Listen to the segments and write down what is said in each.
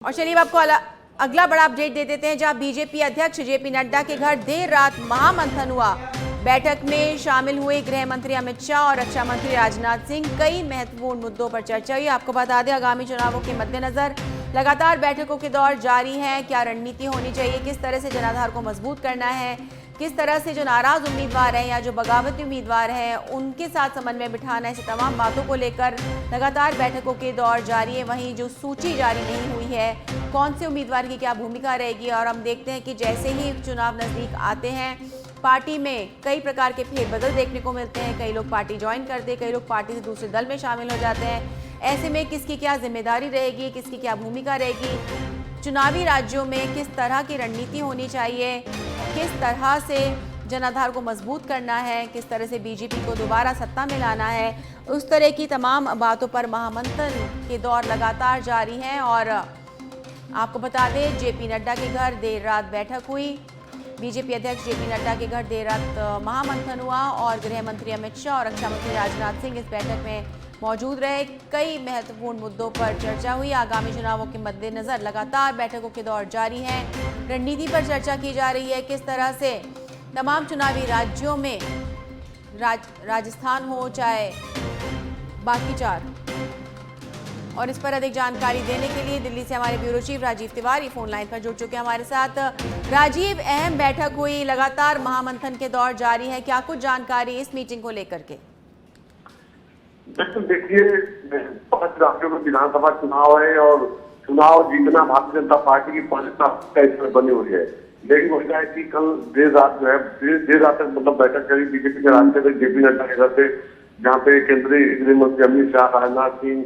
और चलिए आपको अगला बड़ा अपडेट दे देते हैं, जहां बीजेपी अध्यक्ष जेपी नड्डा के घर देर रात महामंथन हुआ। बैठक में शामिल हुए गृह मंत्री अमित शाह और रक्षा मंत्री राजनाथ सिंह। कई महत्वपूर्ण मुद्दों पर चर्चा हुई। आपको बता दें, आगामी चुनावों के मद्देनजर लगातार बैठकों के दौर जारी है। क्या रणनीति होनी चाहिए, किस तरह से जनाधार को मजबूत करना है, किस तरह से जो नाराज उम्मीदवार हैं या जो बगावती उम्मीदवार हैं उनके साथ समन्वय बिठाना, ऐसी तमाम बातों को लेकर लगातार बैठकों के दौर जारी है। वहीं जो सूची जारी नहीं हुई है, कौन से उम्मीदवार की क्या भूमिका रहेगी, और हम देखते हैं कि जैसे ही चुनाव नज़दीक आते हैं पार्टी में कई प्रकार के फेरबदल देखने को मिलते हैं। कई लोग पार्टी ज्वाइन करते हैं, कई लोग पार्टी से दूसरे दल में शामिल हो जाते हैं। ऐसे में किसकी क्या जिम्मेदारी रहेगी, किसकी क्या भूमिका रहेगी, चुनावी राज्यों में किस तरह की रणनीति होनी चाहिए, किस तरह से जनाधार को मजबूत करना है, किस तरह से बीजेपी को दोबारा सत्ता में लाना है, उस तरह की तमाम बातों पर महामंथन के दौर लगातार जारी हैं। और आपको बता दें, जेपी नड्डा के घर देर रात बैठक हुई। बीजेपी अध्यक्ष जेपी नड्डा के घर देर रात महामंथन हुआ और गृह मंत्री अमित शाह और रक्षा मंत्री राजनाथ सिंह इस बैठक में मौजूद रहे। कई महत्वपूर्ण मुद्दों पर चर्चा हुई। आगामी चुनावों के मद्देनजर लगातार बैठकों के दौर जारी हैं। रणनीति पर चर्चा की जा रही है, किस तरह से तमाम चुनावी राज्यों में राजस्थान हो चाहे बाकी चार। और इस पर अधिक जानकारी देने के लिए दिल्ली से हमारे bureau chief Rajiv Tiwari phone line पर जुड़ चुके हैं हमारे साथ। राजीव, अहम बैठक हुई, लगातार महामंथन के दौर जारी है, क्या कुछ जानकारी इस मीटिंग को लेकर के? बिल्कुल, देखिए 5 राज्यों में विधानसभा चुनाव है और चुनाव जीतना भारतीय जनता पार्टी की पॉलिसी बनी हुई है। लेकिन वजह है कि कल देर रात जो है देर रात तक मतलब बैठक करी बीजेपी के राष्ट्रीय जेपी नड्डा के घर से, जहाँ पे केंद्रीय गृह मंत्री अमित शाह, राजनाथ सिंह,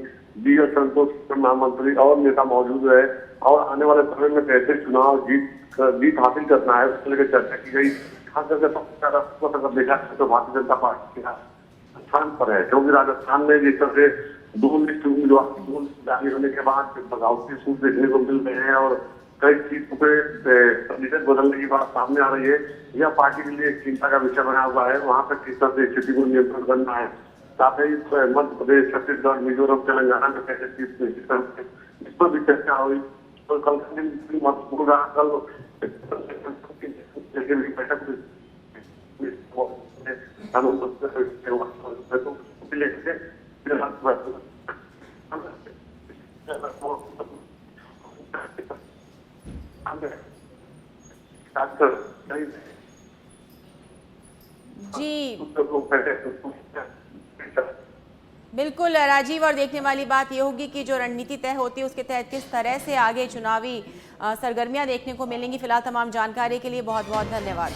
बीएल संतोष महामंत्री और नेता मौजूद है। और आने वाले समय में कैसे चुनाव जीत हासिल करना है उसको लेकर चर्चा की गई। खास करके सबसे ज्यादा अगर देखा जाए तो भारतीय जनता पार्टी का स्थान पर है, क्योंकि राजस्थान में जिस तरह से 2 लिस्ट उम्मीदवार जारी होने के बाद बगावती सूट देखने को मिल रहे हैं और कई सीटों पे लीडर बदलने की बात सामने आ रही है, यह पार्टी के लिए एक चिंता का विषय बना हुआ है। वहाँ पर किस तरह से स्थिति को नियंत्रण करना है, साथ ही मध्य प्रदेश, छत्तीसगढ़, मिजोरम, तेलंगाना में कैसे इस पर भी चर्चा हुई। तो कल का दिन महत्वपूर्ण रहा। कल बैठक जी बिल्कुल राजीव, और देखने वाली बात ये होगी कि जो रणनीति तय होती है उसके तहत किस तरह से आगे चुनावी सरगर्मियां देखने को मिलेंगी। फिलहाल तमाम जानकारी के लिए बहुत बहुत धन्यवाद।